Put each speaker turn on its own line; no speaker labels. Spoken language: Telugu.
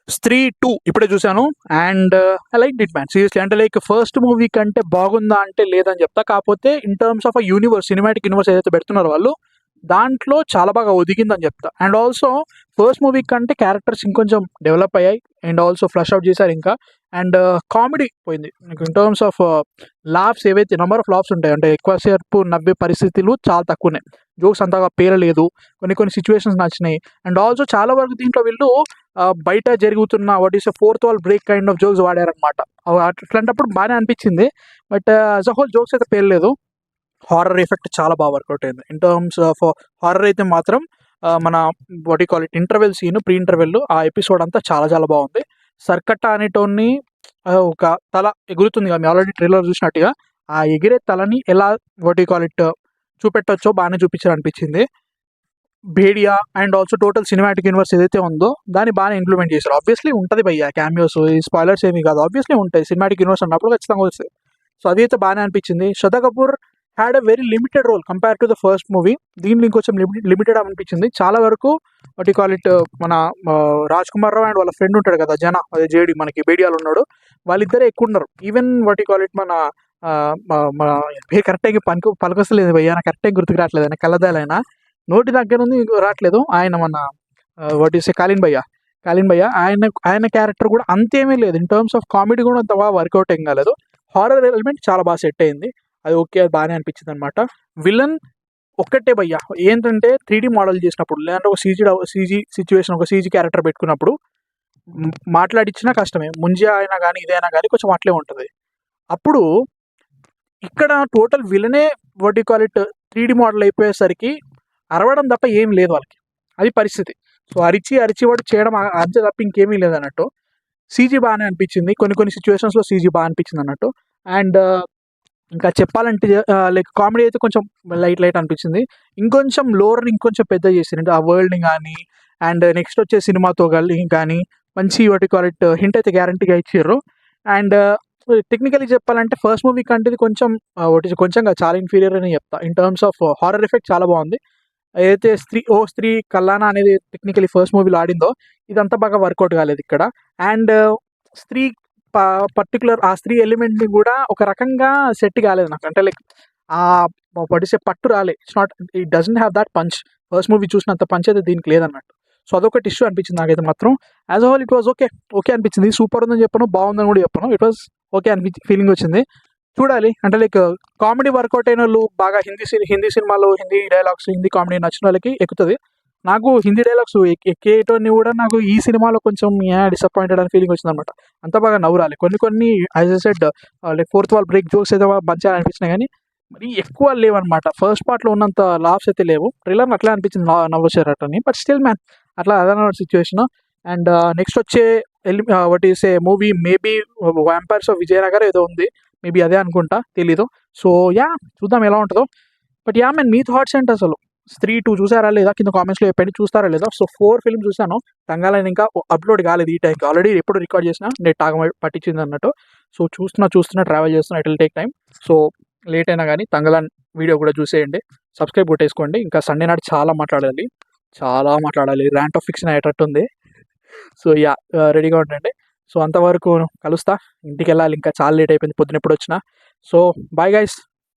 స్త్రీ 2 ఇప్పుడే చూసాను. And I liked it man. Seriously అంటే లైక్ ఫస్ట్ మూవీ కంటే బాగుందా అంటే లేదని చెప్తా. కాకపోతే in terms of universe, cinematic universe ఏదైతే పెడుతున్నారో వాళ్ళు, దాంట్లో చాలా బాగా ఒదిగిందని చెప్తా. అండ్ ఆల్సో ఫస్ట్ మూవీ కంటే క్యారెక్టర్స్ ఇంకొంచెం డెవలప్ అయ్యాయి. అండ్ ఆల్సో ఫ్లష్ ఔట్ చేశారు ఇంకా. అండ్ కామెడీ పోయింది. ఇన్ టర్మ్స్ ఆఫ్ లాఫ్స్ ఏవైతే నంబర్ ఆఫ్ లాఫ్స్ ఉంటాయి, అంటే ఎక్కువ సేపు నవ్వే పరిస్థితులు చాలా తక్కువున్నాయి. జోక్స్ అంతగా పేలలేదు. కొన్ని సిట్యుయేషన్స్ నచ్చినాయి. అండ్ ఆల్సో చాలా వరకు దీంట్లో వీళ్ళు బయట జరుగుతున్న what is fourth wall break kind of jokes వాడారనమాట. అట్లాంటప్పుడు బాగానే అనిపించింది. But as a whole jokes అయితే పేలలేదు. హారర్ ఎఫెక్ట్ చాలా బాగా వర్కౌట్ అయింది. ఇన్ టర్మ్స్ ఆఫ్ హారర్ అయితే మాత్రం మన what you call it interval scene, pre interval ఆ ఎపిసోడ్ అంతా చాలా చాలా బాగుంది. సర్కట్ట అనేటోన్ని ఒక తల ఎగురుతుంది కదా, మీరు ఆల్రెడీ ట్రైలర్ చూసినట్టుగా. ఆ ఎగిరే తలని ఎలా వాట్ యూ కాల్ ఇట్ చూపెట్టొచ్చో బాగానే చూపించారు అనిపించింది. Bhediya and also total cinematic universe ఏదైతే ఉందో దాన్ని బాగానే ఇంప్లిమెంట్ చేశారు. ఆబ్వియస్లీ ఉంటుంది భయ్య క్యామియోస్, ఈ స్పాయిలర్స్ ఏమి కాదు, ఆబ్వియస్లీ ఉంటాయి. సినిమాటిక్ యూనివర్స్ అన్నప్పుడు ఖచ్చితంగా వస్తాయి. సో అదైతే బాగానే అనిపించింది. Shraddha Kapoor had a very limited role compare to the first movie. దీంట్లో ఇంకొంచెం లిమిటెడ్ అనిపించింది. చాలా వరకు వాట్ యూ కాల్ ఇట్ మన రాజ్ కుమార్ రావు అండ్ వాళ్ళ ఫ్రెండ్ ఉంటాడు కదా జన, అదే జేడి మనకి బేడియాలో ఉన్నాడు, వాళ్ళిద్దరే ఎక్కువ ఉన్నారు. Even what you call it మన మన పేరు కరెక్ట్గా పలకొస్తలేదు భయ్య, నాకు కరెక్ట్గా గుర్తుకు రావట్లేదు. ఆయన కళ్ళదాలైనా నోటి దగ్గర ఉంది రావట్లేదు. ఆయన మన వాట్ ఈస్ కాలిన్ భయ్య ఆయన క్యారెక్టర్ కూడా అంతేమీ లేదు. ఇన్ టర్మ్స్ ఆఫ్ కామెడీ కూడా అంత బాగా వర్కౌట్ ఏం కాలేదు. హారర్ ఎలిమెంట్ చాలా బాగా సెట్ అయింది. అది ఓకే, అది బాగానే అనిపించింది అనమాట. విలన్ ఒక్కటే భయ్య, ఏంటంటే 3D మోడల్ చేసినప్పుడు, లేదంటే ఒక సీజీ సిచ్యువేషన్, ఒక సీజీ క్యారెక్టర్ పెట్టుకున్నప్పుడు మాట్లాడించినా కష్టమే. ముంజా అయినా కానీ ఇదైనా కానీ కొంచెం అట్లే ఉంటుంది. అప్పుడు ఇక్కడ టోటల్ విలనే what you call it 3D model అయిపోయేసరికి అరవడం తప్ప ఏం లేదు వాళ్ళకి, అది పరిస్థితి. సో అరిచి వాడు చేయడం అంతే తప్ప ఇంకేమీ లేదన్నట్టు. సీజీ బాగానే అనిపించింది. కొన్ని సిచ్యువేషన్స్లో సీజీ బాగా అనిపించింది అన్నట్టు. అండ్ ఇంకా చెప్పాలంటే లైక్ కామెడీ అయితే కొంచెం లైట్ అనిపించింది. ఇంకొంచెం లోర్ని ఇంకొంచెం పెద్ద చేసిండు ఆ వరల్డ్ని కానీ. అండ్ నెక్స్ట్ వచ్చే సినిమాతో కానీ మంచి వాటి క్వాలిటీ హింట్ అయితే గ్యారంటీగా ఇచ్చారు. అండ్ టెక్నికలీ చెప్పాలంటే ఫస్ట్ మూవీ కంటే ఇది కొంచెం కొంచెం చాలా ఇన్ఫీరియర్ అని చెప్తా. In terms of horror effect చాలా బాగుంది. ఏదైతే స్త్రీ కల్లానా అనేది టెక్నికలీ ఫస్ట్ మూవీలో ఆడిందో ఇదంతా బాగా వర్కౌట్ కాలేదు ఇక్కడ. అండ్ స్త్రీ పర్టికులర్ ఆ స్త్రీ ఎలిమెంట్ని కూడా ఒక రకంగా సెట్ కాలేదు నాకు. అంటే లైక్ ఆ పడిసే పట్టు రాలే. It doesn't have that punch. First movie చూసినంత పంచ్ అయితే దీనికి లేదన్నట్టు. సో అదొకటి ఇష్యూ అనిపించింది నాకైతే మాత్రం. As a whole it was okay అనిపించింది. సూపర్ ఉందని చెప్పను, బాగుందని కూడా చెప్పను. ఇట్ వాజ్ ఓకే ఫీలింగ్ వచ్చింది. చూడాలి అంటే లైక్ కామెడీ వర్కౌట్ అయిన వాళ్ళు బాగా హిందీ సినిమాలో హిందీ డైలాగ్స్, హిందీ కామెడీ నచ్చిన వాళ్ళకి ఎక్కుతుంది. నాకు హిందీ డైలాగ్స్ ఎక్కేటోని కూడా నాకు ఈ సినిమాలో కొంచెం డిసప్పాయింటెడ్ అని ఫీలింగ్ వచ్చింది అనమాట. అంత బాగా నవ్వురాలి. కొన్ని as I said like fourth wall break jokes అయితే మంచిగా అనిపించినాయి, కానీ మరి ఎక్కువ లేవన్నమాట. ఫస్ట్ పార్ట్లో ఉన్నంత లాఫ్స్ అయితే లేవు. ట్రైలర్ అట్లా అనిపించింది నవ్వొచ్చారటని. బట్ స్టిల్ మ్యాన్ అట్లా అదన సిచ్యువేషన్. అండ్ నెక్స్ట్ వచ్చే what is a movie maybe vampires of Vijayanagar ఏదో ఉంది, మేబీ అదే అనుకుంటా, తెలీదు. సో యా, చూద్దాం ఎలా ఉంటుందో. But yeah man, me thoughts ఏంటి అసలు? స్త్రీ 2 చూసారా లేదా కింద కామెంట్స్లో చెప్పండి. చూస్తారా లేదా? సో 4 ఫిల్మ్ చూసాను. తంగాలని ఇంకా అప్లోడ్ కాలేదు ఈ టైంకి. ఆల్రెడీ ఎప్పుడు రికార్డ్ చేసినా నెట్ పట్టించింది అన్నట్టు. సో చూస్తున్నా ట్రావెల్ చేస్తున్నా, it will take time. So late అయినా కానీ తంగలాన్ వీడియో కూడా చూసేయండి. సబ్స్క్రైబ్ కొట్టేసుకోండి. ఇంకా సండే నాడు చాలా మాట్లాడాలి. ర్యాంట్ ఆఫ్ ఫిక్షన్ అయ్యేటట్టు ఉంది. సో యా, రెడీగా ఉండండి. సో అంతవరకు కలుస్తా. ఇంటికి వెళ్ళాలి, ఇంకా చాలా లేట్ అయిపోయింది పొద్దున ఎప్పుడు వచ్చినా. So bye guys.